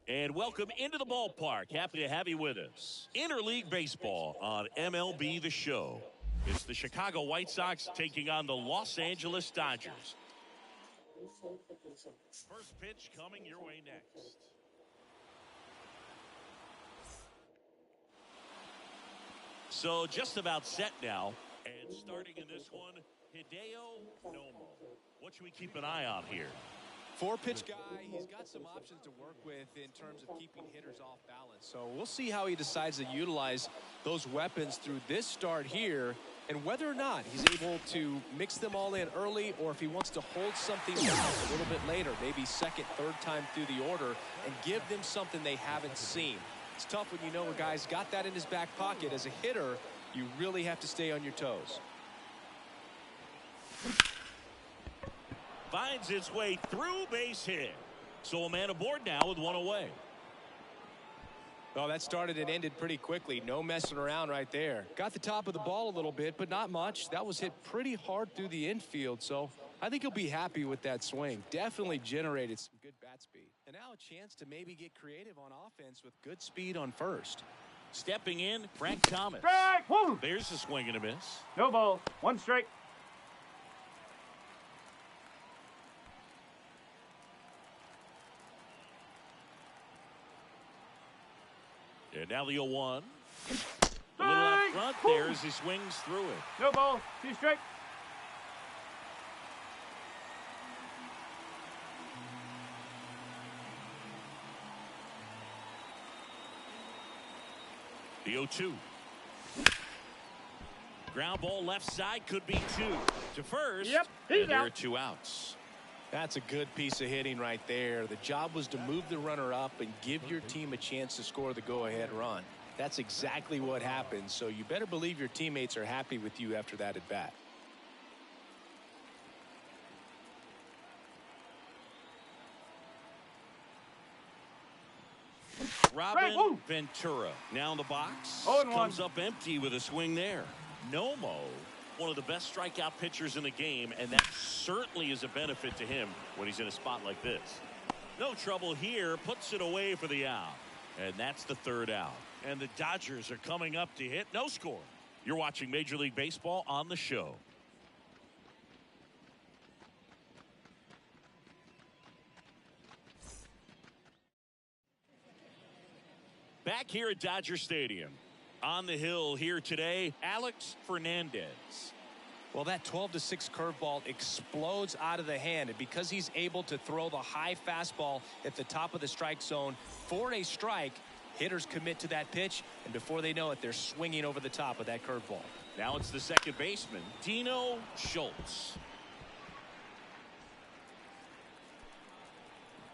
And welcome into the ballpark. Happy to have you with us. Interleague Baseball on MLB the Show. It's the Chicago White Sox taking on the Los Angeles Dodgers. First pitch coming your way next. So just about set now. And starting in this one, Hideo Nomo. What should we keep an eye on here? Four-pitch guy, he's got some options to work with in terms of keeping hitters off balance. So we'll see how he decides to utilize those weapons through this start here and whether or not he's able to mix them all in early or if he wants to hold something down a little bit later, maybe second, third time through the order and give them something they haven't seen. It's tough when you know a guy's got that in his back pocket. As a hitter, you really have to stay on your toes. Finds its way through, base hit. So a man aboard now with one away. Well, that started and ended pretty quickly. No messing around right there. Got the top of the ball a little bit, but not much. That was hit pretty hard through the infield, so I think he'll be happy with that swing. Definitely generated some good bat speed. And now a chance to maybe get creative on offense with good speed on first. Stepping in, Frank Thomas. Strike! Woo! There's a swing and a miss. No ball. One strike. And now the 0-1. A little out front there as he swings through it. No ball. Two strike. The 0-2. Ground ball left side, could be two. To first. Yep, and there are two outs. That's a good piece of hitting right there. The job was to move the runner up and give your team a chance to score the go-ahead run. That's exactly what happened, so you better believe your teammates are happy with you after that at bat. Robin Ventura now in the box. 0-1. Comes up empty with a swing there. Nomo, one of the best strikeout pitchers in the game, and that certainly is a benefit to him when he's in a spot like this. No trouble here, puts it away for the out. And that's the third out. And the Dodgers are coming up to hit. No score. You're watching Major League Baseball on the Show. Back here at Dodger Stadium. On the hill here today, Alex Fernandez. Well, that 12-6 curveball explodes out of the hand, and because he's able to throw the high fastball at the top of the strike zone for a strike, hitters commit to that pitch, and before they know it, they're swinging over the top of that curveball. Now it's the second baseman, Dino Schultz.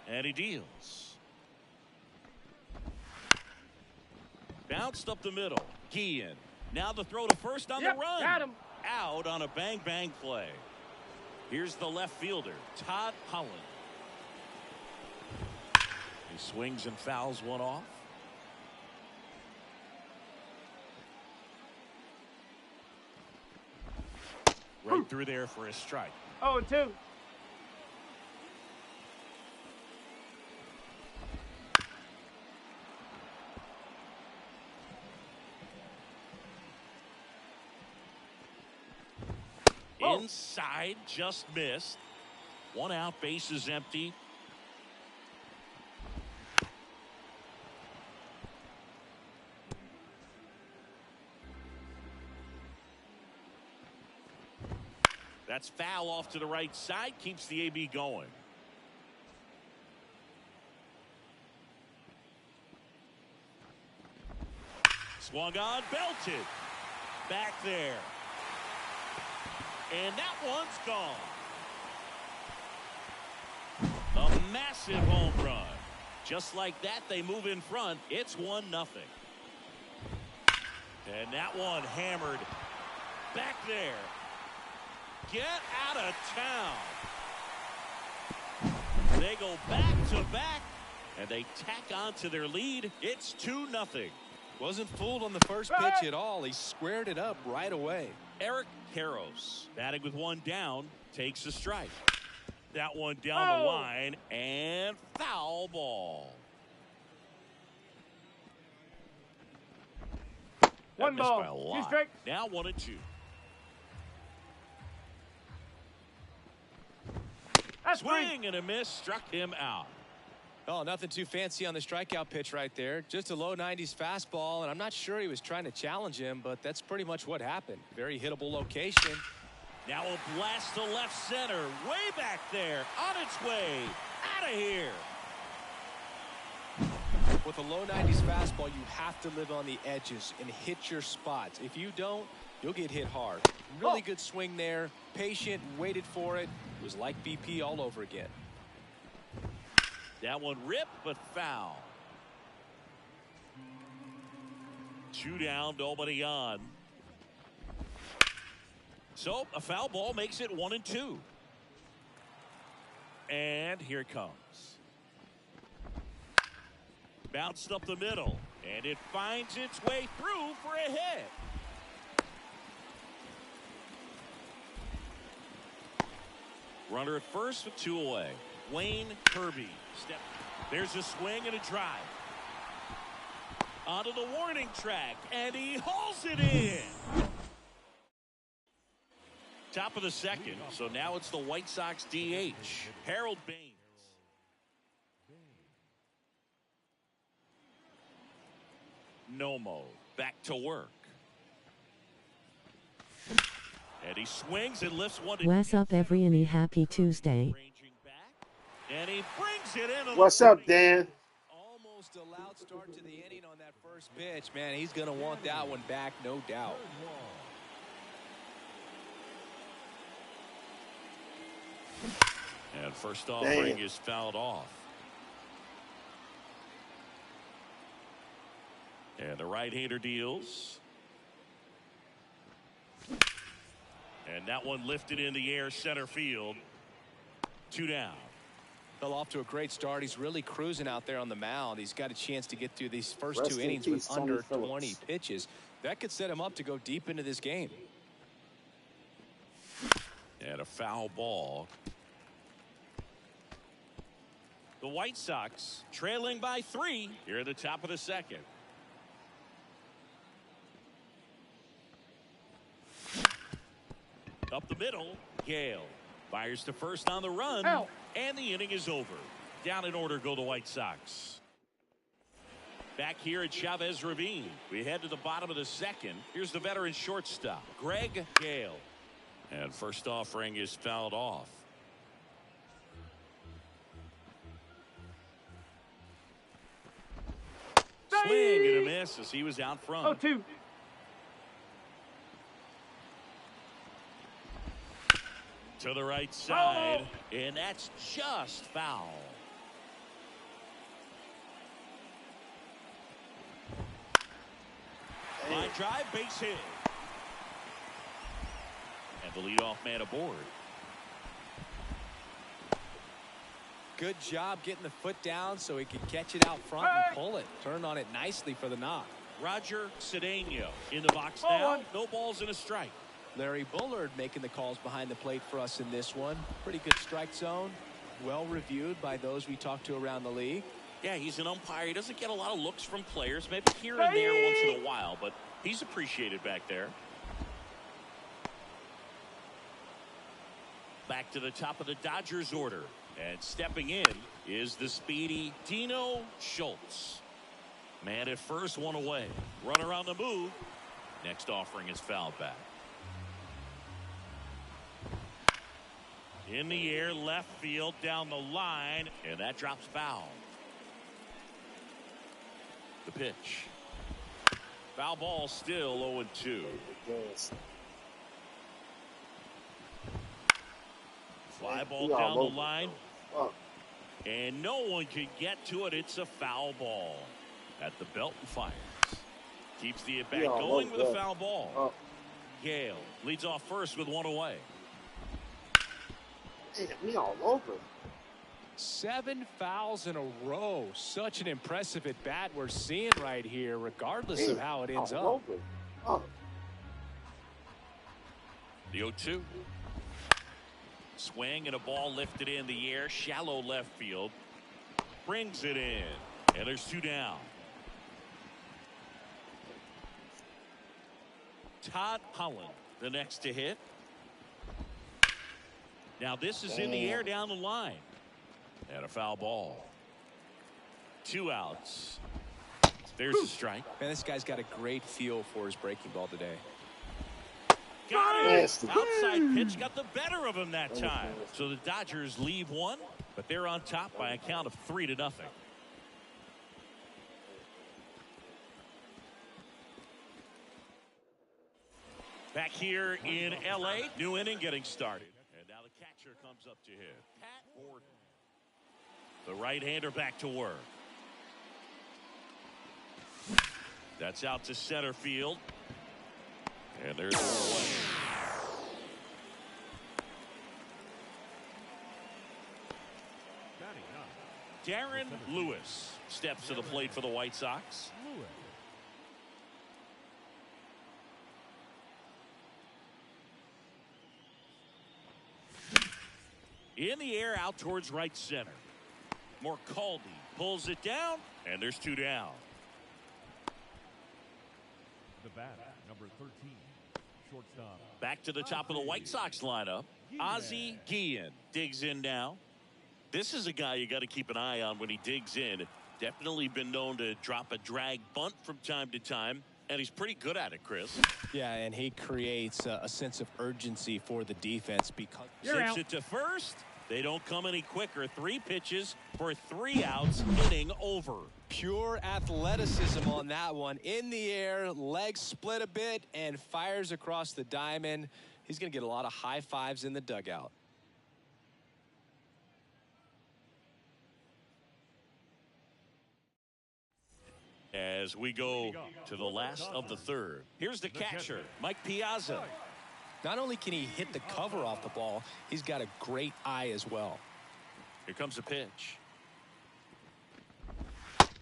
And he deals. Bounced up the middle. Guillen. Now the throw to first on the run. Got him. Out on a bang-bang play. Here's the left fielder, Todd Holland. He swings and fouls one off. Right through there for a strike. 0-2. Inside, just missed. One out, base is empty. That's foul off to the right side, keeps the AB going. Swung on, belted. Back there. And that one's gone. A massive home run. Just like that, they move in front. It's 1-0. And that one hammered. Back there. Get out of town. They go back to back, and they tack on to their lead. It's 2-0. Wasn't fooled on the first pitch at all. He squared it up right away. Eric Karros, batting with one down, takes a strike. That one down the line, and foul ball. One ball, by a lot. 2 strikes. Now 1-2. That's Swing and a miss, struck him out. Oh, nothing too fancy on the strikeout pitch right there. Just a low 90s fastball, and I'm not sure he was trying to challenge him, but that's pretty much what happened. Very hittable location. Now a blast to left center, way back there, on its way, out of here. With a low 90s fastball, you have to live on the edges and hit your spots. If you don't, you'll get hit hard. Really good swing there. Patient, waited for it. It was like BP all over again. That one ripped, but foul. 2 down, nobody on. So a foul ball makes it 1-2. And here it comes. Bounced up the middle, and it finds its way through for a hit. Runner at first with 2 away. Wayne Kirby. There's a swing and a drive. Onto the warning track, and he hauls it in. Top of the second, so now it's the White Sox DH, Harold Baines. Nomo back to work. And he swings and lifts one. What's up, everyone? Happy Tuesday. And he brings it in. What's up, Dan? Almost a loud start to the inning on that first pitch. Man, he's going to want that one back, no doubt. And first offering is fouled off. And the right-hander deals. And that one lifted in the air, center field. 2 down. Fell off to a great start. He's really cruising out there on the mound. He's got a chance to get through these first 2 innings with under 20 pitches. That could set him up to go deep into this game. And a foul ball. The White Sox trailing by 3 here at the top of the second. Up the middle, Gale fires to first on the run, and the inning is over. Down in order go the White Sox. Back here at Chavez Ravine, we head to the bottom of the second. Here's the veteran shortstop, Greg Gale. And first offering is fouled off. Swing and a miss as he was out front. 0-2. To the right side, and that's just foul. Line drive, base hit. And the leadoff man aboard. Good job getting the foot down so he could catch it out front and pull it. Turned on it nicely for the knock. Roger Cedeno in the box now. No balls and a strike. Larry Bullard making the calls behind the plate for us in this one. Pretty good strike zone. Well reviewed by those we talked to around the league. Yeah, he's an umpire. He doesn't get a lot of looks from players, maybe here and there once in a while, but he's appreciated back there. back to the top of the Dodgers order. And stepping in is the speedy Dino Schultz. Man at first, one away. Runner on the move. Next offering is fouled back. In the air, left field, down the line, and that drops foul. The pitch. Foul ball, still 0-2. Fly ball down the line. And no one can get to it. It's a foul ball. At the belt and fires. Keeps the at-bat going with a foul ball. Gale leads off first with one away. Me all over. 7 fouls in a row. Such an impressive at bat we're seeing right here, regardless of how it ends up. The 0-2. Swing and a ball lifted in the air. Shallow left field. Brings it in. And there's 2 down. Todd Holland, the next to hit. Now this is in the air down the line. And a foul ball. 2 outs. There's a strike. Man, this guy's got a great feel for his breaking ball today. Got it. Outside pitch got the better of him that time. So the Dodgers leave one, but they're on top by a count of 3-0. Back here in L.A., new inning getting started. And now the catcher comes up to hit. Pat Gordon. The right-hander back to work. That's out to center field. And there's the play. Darren Lewis steps to the plate for the White Sox. In the air out towards right center. Morcaldi pulls it down, and there's 2 down. The bat, number 13, shortstop. Back to the top of the White Sox lineup. Ozzie Guillen digs in now. This is a guy you got to keep an eye on when he digs in. Definitely been known to drop a drag bunt from time to time, and he's pretty good at it, Chris. Yeah, and he creates a sense of urgency for the defense because sends it to first. They don't come any quicker. 3 pitches for 3 outs. Inning over. Pure athleticism on that one. In the air, legs split a bit, and fires across the diamond. He's going to get a lot of high fives in the dugout. As we go to the last of the third. Here's the catcher, Mike Piazza. Not only can he hit the cover off the ball, he's got a great eye as well. Here comes a pitch.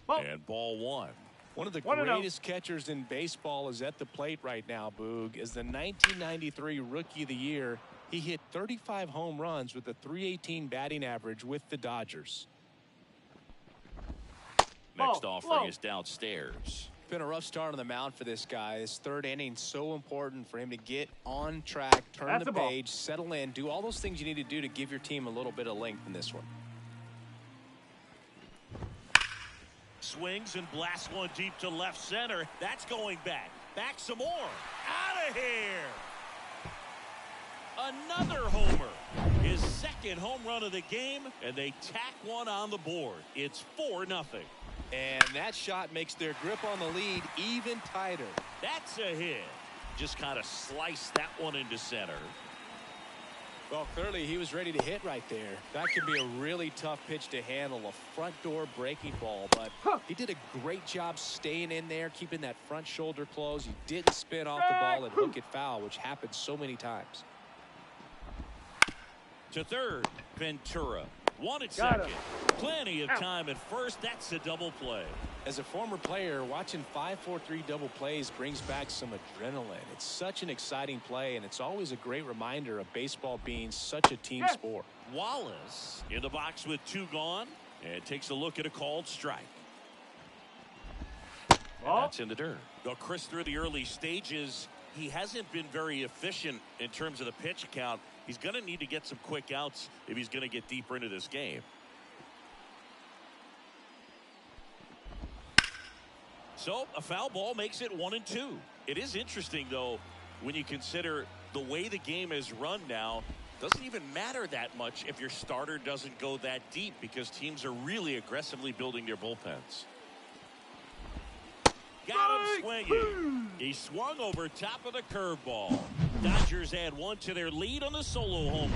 Ball. And ball 1. One of the greatest catchers in baseball is at the plate right now, Boog. As the 1993 Rookie of the Year, he hit 35 home runs with a .318 batting average with the Dodgers. Next offering is downstairs. Been a rough start on the mound for this guy. This 3rd inning so important for him to get on track, turn the page, settle in, do all those things you need to do to give your team a little bit of length in this one. Swings and blasts one deep to left center. That's going back. Back some more. Out of here. Another homer. His 2nd home run of the game, and they tack one on the board. It's 4-0. And that shot makes their grip on the lead even tighter. That's a hit. Just kind of sliced that one into center. Well, clearly he was ready to hit right there. That could be a really tough pitch to handle, a front door breaking ball, but he did a great job staying in there, keeping that front shoulder closed. He didn't spin off the ball and hook it foul, which happens so many times. To third, Ventura. 1 at second. Plenty of time at first. That's a double play. As a former player, watching 5-4-3 double plays brings back some adrenaline. It's such an exciting play, and it's always a great reminder of baseball being such a team sport. Wallace in the box with 2 gone and takes a look at a called strike. And that's in the dirt. Well, Chris, through the early stages, he hasn't been very efficient in terms of the pitch count. He's going to need to get some quick outs if he's going to get deeper into this game. So a foul ball makes it 1-2. It is interesting, though, when you consider the way the game is run now. Doesn't even matter that much if your starter doesn't go that deep, because teams are really aggressively building their bullpens. Got him swinging. He swung over top of the curveball. Dodgers add 1 to their lead on the solo homer.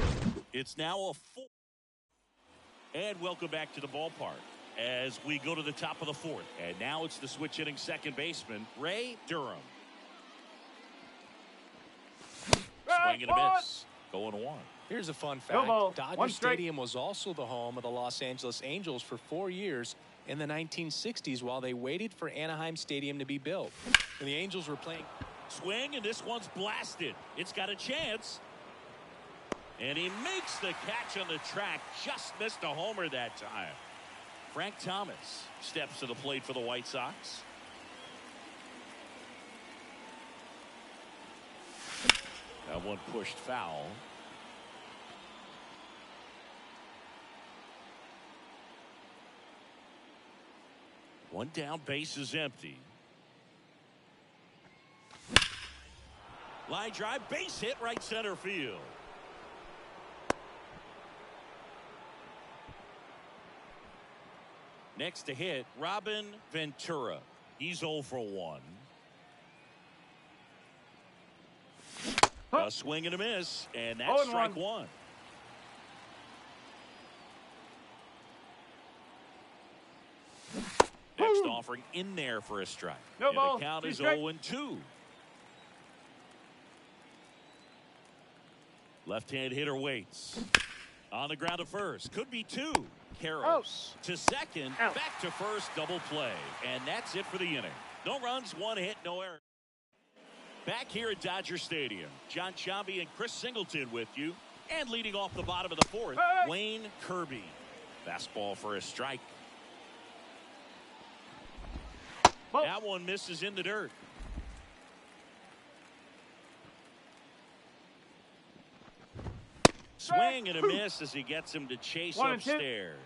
It's now a 4. And welcome back to the ballpark as we go to the top of the 4th. And now it's the switch hitting second baseman, Ray Durham. Swing and a miss. Going 1. Here's a fun fact. Dodger Stadium was also the home of the Los Angeles Angels for 4 years in the 1960s while they waited for Anaheim Stadium to be built. And the Angels were playing. Swing, and this one's blasted. It's got a chance. And he makes the catch on the track. Just missed a homer that time. Frank Thomas steps to the plate for the White Sox. That one pushed foul. One down, base is empty. Line drive, base hit, right center field. Next to hit, Robin Ventura. He's 0 for 1. A swing and a miss, and that's strike 1. Next offering in there for a strike. And the count is 0-2. Left-hand hitter waits. On the ground to first. Could be 2. Karros to second. Back to first. Double play. And that's it for the inning. No runs, 1 hit, no error. Back here at Dodger Stadium, John Chambi and Chris Singleton with you. And leading off the bottom of the 4th, Wayne Kirby. Fastball for a strike. That one misses in the dirt. Swing and a miss as he gets him to chase upstairs.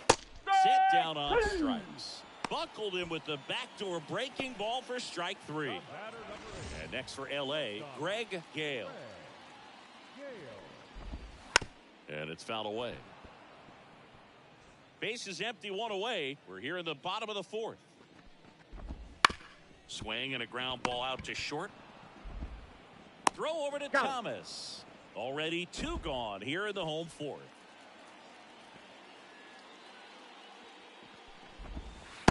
Set down on strikes. Buckled him with the backdoor breaking ball for strike 3. And next for L.A., Greg Gale. And it's fouled away. Base is empty, 1 away. We're here in the bottom of the 4th. Swing and a ground ball out to short. Throw over to Thomas. Already 2 gone here in the home 4th.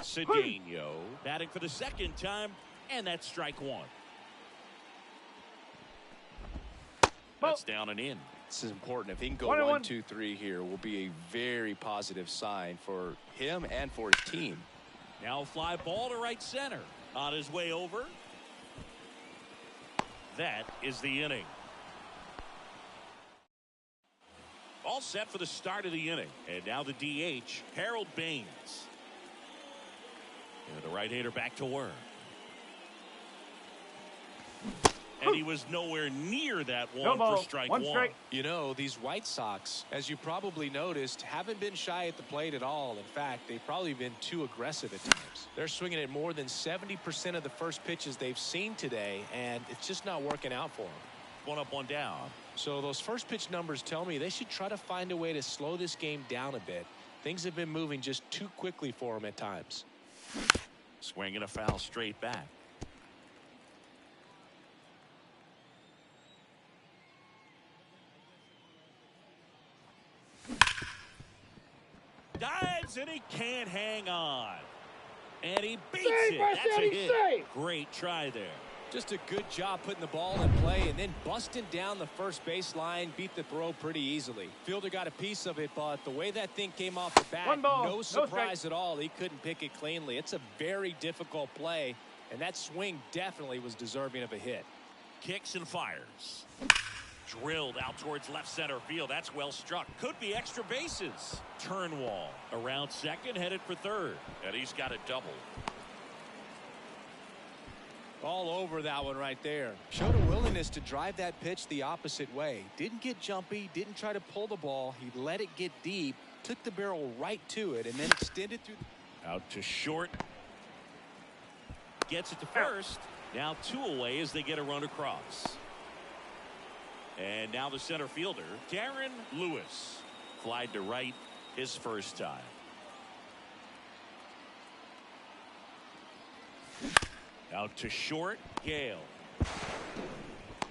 Cedeno batting for the 2nd time, and that's strike 1. That's down and in. This is important. If he can go 1, 2, 3 here, will be a very positive sign for him and for his team. Now fly ball to right center. On his way over. That is the inning. All set for the start of the inning. And now the DH, Harold Baines. And the right-hander back to work. And he was nowhere near that one for strike 1. You know, these White Sox, as you probably noticed, haven't been shy at the plate at all. In fact, they've probably been too aggressive at times. They're swinging at more than 70% of the first pitches they've seen today, and it's just not working out for them. 1 up, 1 down. So those first pitch numbers tell me they should try to find a way to slow this game down a bit. Things have been moving just too quickly for them at times. Swing and a foul straight back. Dives and he can't hang on. And he beats it. That's a hit. Great try there. Just a good job putting the ball in play and then busting down the first base line. Beat the throw pretty easily. Fielder got a piece of it, but the way that thing came off the bat, no surprise at all. He couldn't pick it cleanly. It's a very difficult play, and that swing definitely was deserving of a hit. Kicks and fires. Drilled out towards left center field. That's well struck. Could be extra bases. Turnwall around second, headed for third. And he's got a double. All over that one right there. Showed a willingness to drive that pitch the opposite way. Didn't get jumpy, didn't try to pull the ball. He let it get deep, took the barrel right to it, and then extended through. Out to short. Gets it to first. Now 2 away as they get a run across. And now the center fielder, Darren Lewis. Flied to right his first time. Out to short, Gale.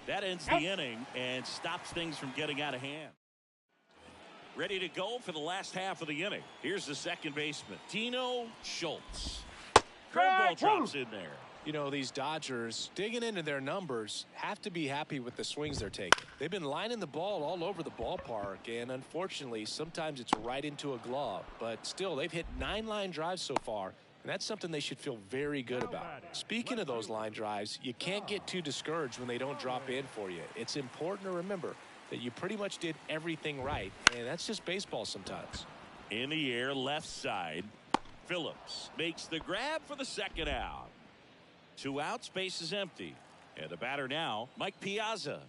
That ends the inning and stops things from getting out of hand. Ready to go for the last half of the inning. Here's the second baseman, Dino Schultz. Curveball drops in there. You know, these Dodgers, digging into their numbers, have to be happy with the swings they're taking. They've been lining the ball all over the ballpark, and unfortunately, sometimes it's right into a glove. But still, they've hit 9 line drives so far, and that's something they should feel very good about. Speaking of those line drives, you can't get too discouraged when they don't drop in for you. It's important to remember that you pretty much did everything right, and that's just baseball sometimes. In the air, left side. Phillips makes the grab for the second out. 2 outs, base is empty. And the batter now, Mike Piazza.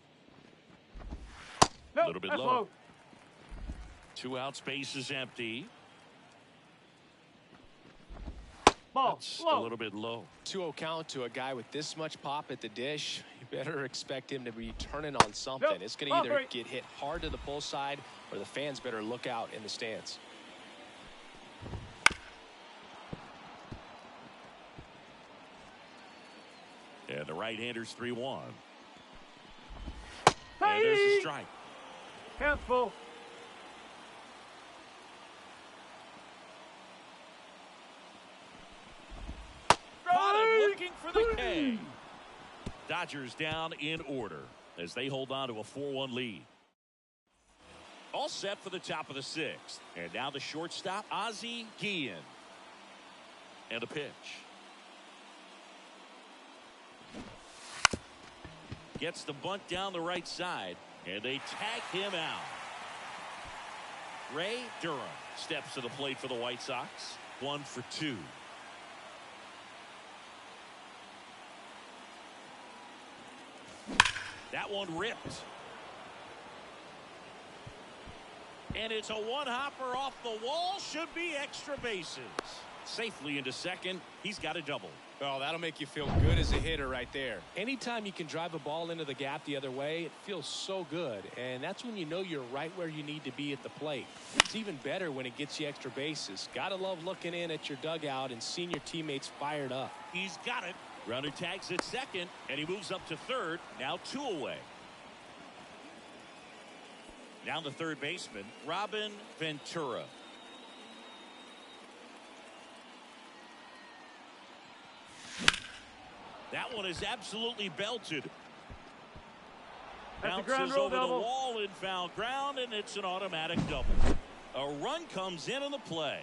A little bit low. 2 outs, base is empty. Ball. That's a little bit low. 2-0 count to a guy with this much pop at the dish. You better expect him to be turning on something. Nope. It's going to either get hit hard to the pull side, or the fans better look out in the stands. And the right-hander's 3-1. And there's a strike. Count full. Caught him looking for the K. Dodgers down in order as they hold on to a 4-1 lead. All set for the top of the 6th. And now the shortstop, S.V.G. And a pitch. Gets the bunt down the right side, and they tag him out. Ray Durham steps to the plate for the White Sox. 1 for 2. That one ripped. And it's a one-hopper off the wall. Should be extra bases. Safely into second. He's got a double. Oh, that'll make you feel good as a hitter right there. Anytime you can drive a ball into the gap the other way, it feels so good. And that's when you know you're right where you need to be at the plate. It's even better when it gets you extra bases. Gotta love looking in at your dugout and seeing your teammates fired up. He's got it. Runner tags at second, and he moves up to third. Now 2 away. Now the third baseman, Robin Ventura. That one is absolutely belted. Bounces over the wall in foul ground, and it's an automatic double. A run comes in on the play.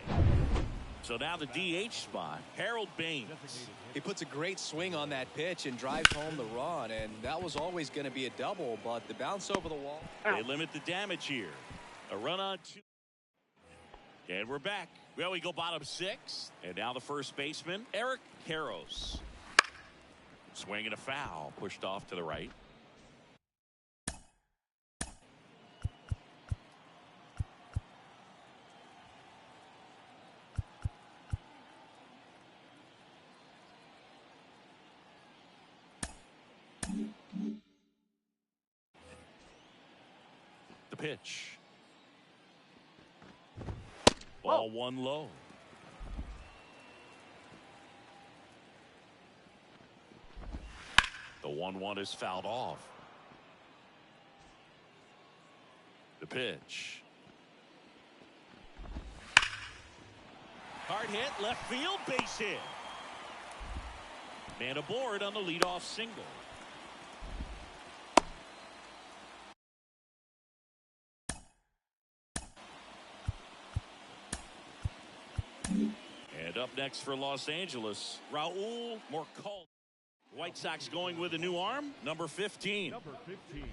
So now the DH spot, Harold Baines. He puts a great swing on that pitch and drives home the run, and that was always going to be a double, but the bounce over the wall. They limit the damage here. A run on 2. And we're back. Well, we go bottom 6. And now the first baseman, Eric Karros. Swing and a foul, pushed off to the right. The pitch. Ball 1 low. The 1-1 is fouled off. The pitch. Hard hit, left field, base hit. Man aboard on the leadoff single. And up next for Los Angeles, Raul Morcal. White Sox going with a new arm, number 15. Number 15.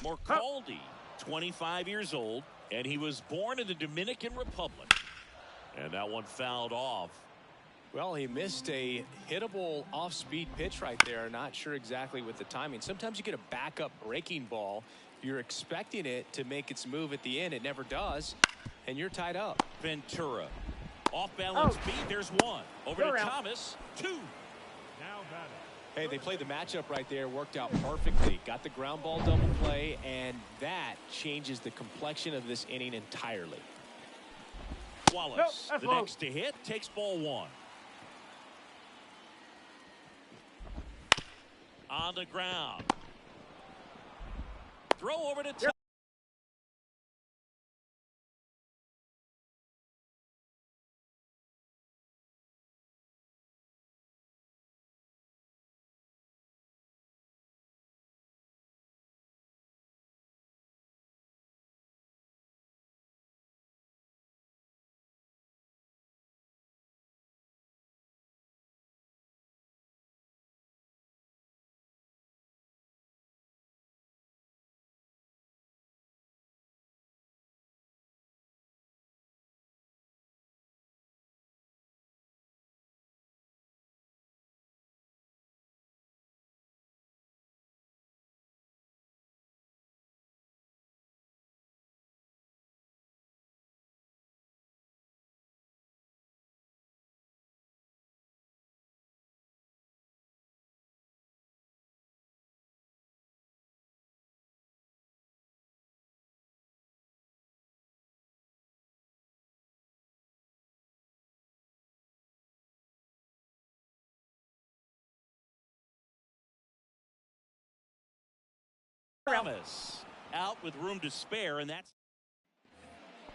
Morcaldi, 25 years old, and he was born in the Dominican Republic. And that one fouled off. Well, he missed a hittable off-speed pitch right there. Not sure exactly with the timing. Sometimes you get a backup breaking ball. You're expecting it to make its move at the end. It never does, and you're tied up. Ventura. Off-balance beat. There's one. Over to Thomas. 2. Now batting. Hey, they played the matchup right there. Worked out perfectly. Got the ground ball double play, and that changes the complexion of this inning entirely. Wallace, the next to hit, takes ball 1. On the ground. Throw over to Thomas. Thomas out with room to spare, and that's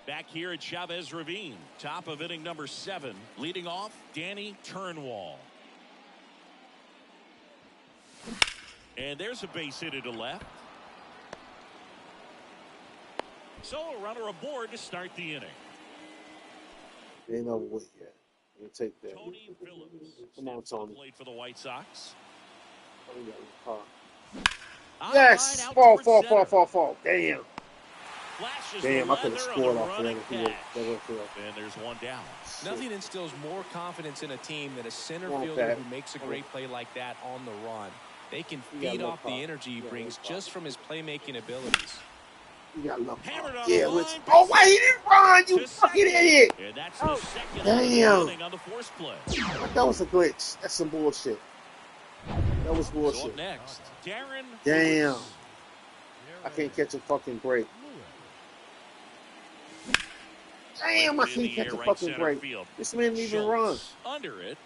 back here at Chavez Ravine. Top of inning number 7. Leading off, Danny Turnwall. And there's a base hit to left. So a runner aboard to start the inning. Ain't over with yet. You take that. Tony Phillips. Come on, Tony. Played for the White Sox. Tony got in the car. Line Yes! out Fall. towards center. Damn. Flashes Damn, the I could have leather on scored the off running that. catch. And there's one down. Nothing instills more confidence in a team than a center Come on, fielder Pat. who makes a great play like that on the run. They can You got feed no off the problem. energy he You got brings no problem. just from his playmaking abilities. You got luck. Hammered on Yeah, the let's. line. Oh, why he didn't run? You To fucking second. idiot. And that's the second out of the Damn. inning on the force play. That was a glitch. That's some bullshit. That was So bullshit. up next, Darren Damn. Lewis. I can't catch a fucking break. Damn, I Lifted in can't the catch air, a right fucking center break. field. This man didn't even run. Schultz under it,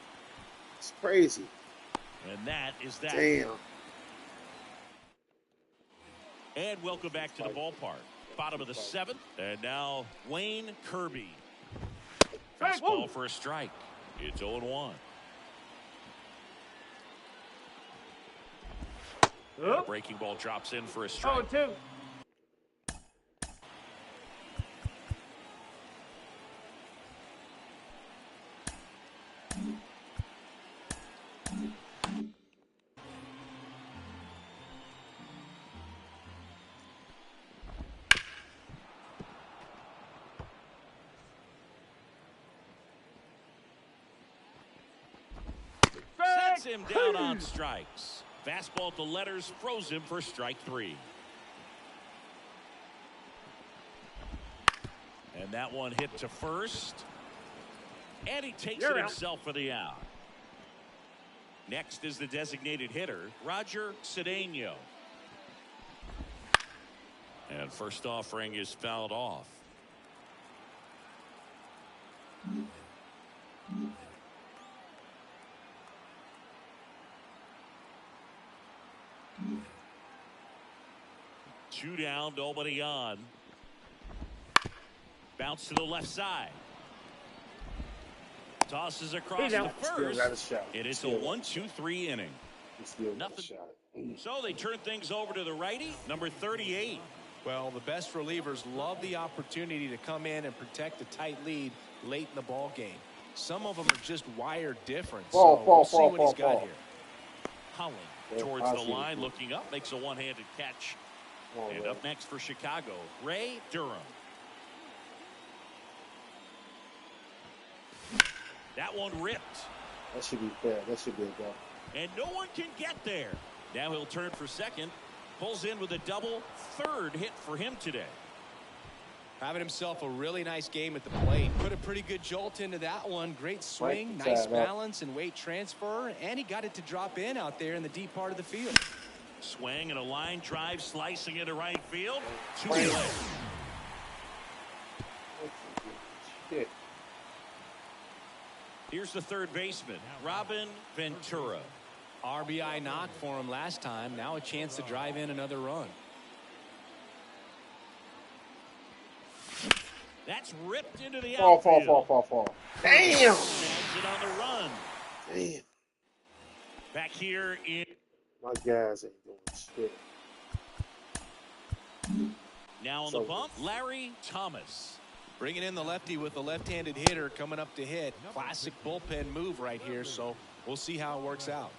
It's crazy. and that is that. Damn. And welcome back to the ballpark. Bottom of the 7th, and now Wayne Kirby. Fastball for a strike. It's 0-1. And a breaking ball drops in for a strike. 0-2. Sets him down on strikes. Fastball at the letters froze him for strike 3. And that one hit to first. And he takes it himself for the out. Next is the designated hitter, Roger Cedeno. And first offering is fouled off. Two down, nobody on. Bounce to the left side. Tosses across the Still got a first. shot. It is a Still got 1-2-3 inning. Still got a Nothing. shot. So they turn things over to the righty, number 38. Well, the best relievers love the opportunity to come in and protect a tight lead late in the ball game. Some of them are just wired different. So we'll see what he's got here. Holland Yeah, towards I the see line, it. looking up, makes a one-handed catch on, And Ray. up next for Chicago, Ray Durham. That one ripped. That should be fair. That should be a go. And no one can get there. Now he'll turn for second. Pulls in with a double. Third hit for him today. Having himself a really nice game at the plate. Put a pretty good jolt into that one. Great swing, Right, nice up. balance and weight transfer. And he got it to drop in out there in the deep part of the field. Swing and a line drive, slicing into right field. Two Right. away. Shit. Here's the third baseman, Robin Ventura. RBI knock for him last time. Now a chance to drive in another run. That's ripped into the Fall. outfield. Damn. Snags it on the run. Damn. Back here in. My guys ain't doing shit. Now on the bump, Larry Thomas. Bringing in the lefty with the left-handed hitter coming up to hit. Classic bullpen move right here, so we'll see how it works out.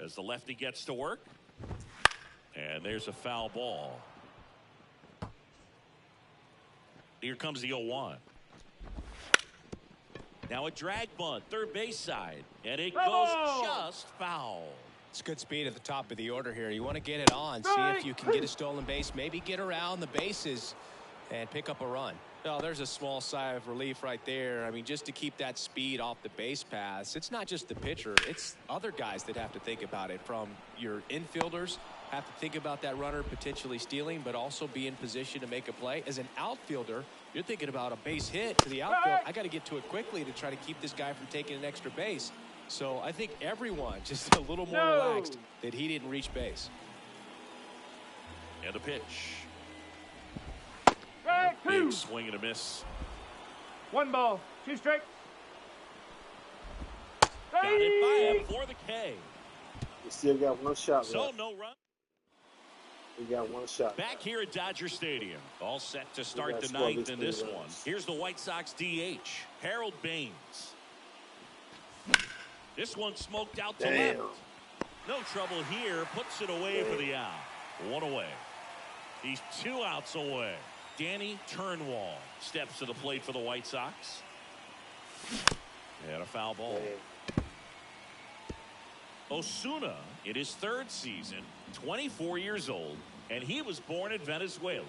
As the lefty gets to work. And there's a foul ball. Here comes the 0-1. Now a drag bunt, third base side. And it goes just foul. It's good speed at the top of the order here. You want to get it on, see if you can get a stolen base, maybe get around the bases and pick up a run. Well, there's a small sigh of relief right there. I mean, just to keep that speed off the base paths. It's not just the pitcher. It's other guys that have to think about it. From your infielders have to think about that runner potentially stealing, but also be in position to make a play. As an outfielder, you're thinking about a base hit to the outfield. I got to get to it quickly to try to keep this guy from taking an extra base. So I think everyone just a little more relaxed that he didn't reach base. And a pitch. Strike two. Big swing and a miss. 1 ball, 2 strikes. Got it by him for the K. We still got one shot So left. no run. We got one shot. Back here at Dodger Stadium. All set to start gotta the score ninth these in this 3 one. runs. Here's the White Sox DH, Harold Baines. This one smoked out to Damn. left. No trouble here. Puts it away for the out. 1 away. He's 2 outs away. Danny Turnwall steps to the plate for the White Sox. And a foul ball. Damn. Osuna in his 3rd season, 24 years old, and he was born in Venezuela.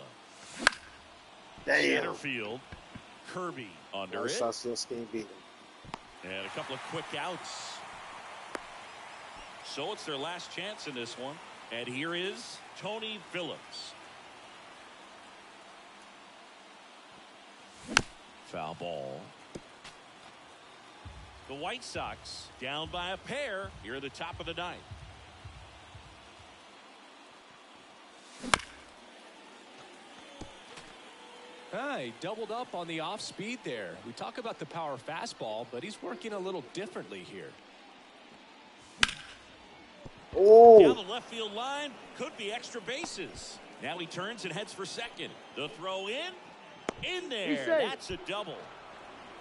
Center Damn. field, Kirby under White it, Sox just can't beat him. and a couple of quick outs. So it's their last chance in this one, and here is Tony Phillips. Foul ball. The White Sox down by a pair here at the top of the 9th. He doubled up on the off speed there. We talk about the power fastball, but he's working a little differently here. Oh. Down the left field line, could be extra bases. Now he turns and heads for second. The throw in there. That's a double.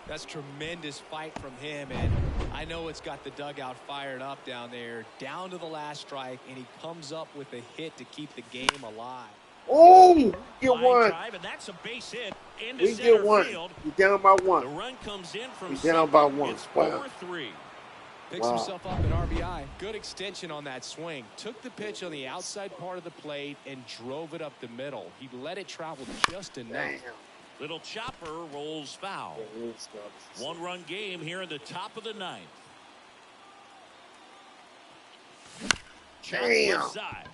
That's tremendous fight from him, and I know it's got the dugout fired up down there, down to the last strike, and he comes up with a hit to keep the game alive. Oh, get Line one. drive, and that's a base hit into We center get one. field. You're down by The one. run comes in from You're down by second. one. It's Wow. 4-3. Picks himself up an RBI. Good extension on that swing. Took the pitch on the outside part of the plate and drove it up the middle. He let it travel just enough. Damn. Little chopper rolls foul. 1-run game here in the top of the 9th. Chop Damn. left side.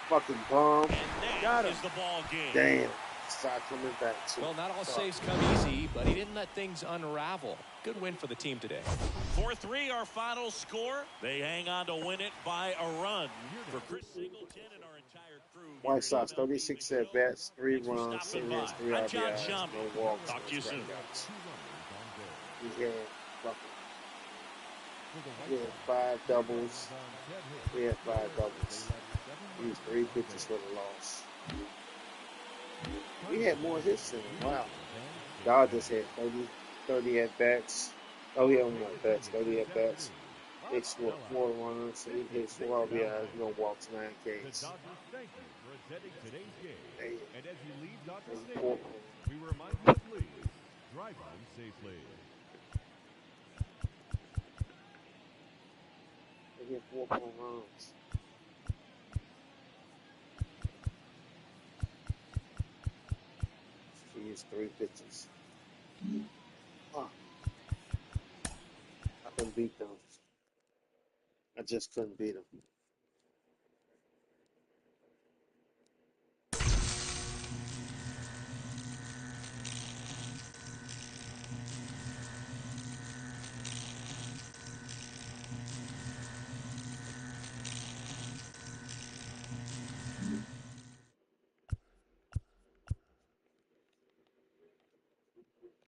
Fucking bomb. And that is the ball game. Damn. Start coming back to. Well, not all saves come easy, but he didn't let things unravel. Good win for the team today. 4-3 our final score. They hang on to win it by a run. For Chris Singleton and our entire crew. Whitesox 36 at bats, 3 Thanks for runs, stopping 7 hits, by. 3 I'm John RBIs, Sciambi. no walks, Talk to no you soon. strikeouts. He had 5 doubles. We had 5 doubles. He used 3 pitches for the loss. We had more hits than him. Wow. Dodgers had 30 at bats. Oh, yeah, no bats. 30 at bats. They scored 4 runs, 8 hits, 4 RBIs, no walks, 9 Ks. Thank you for attending today's game. And as you leave Dodger They Stadium, we remind you to please drive home safely. hit 4 home runs. He used 3 pitches. I couldn't beat them. I just couldn't beat them.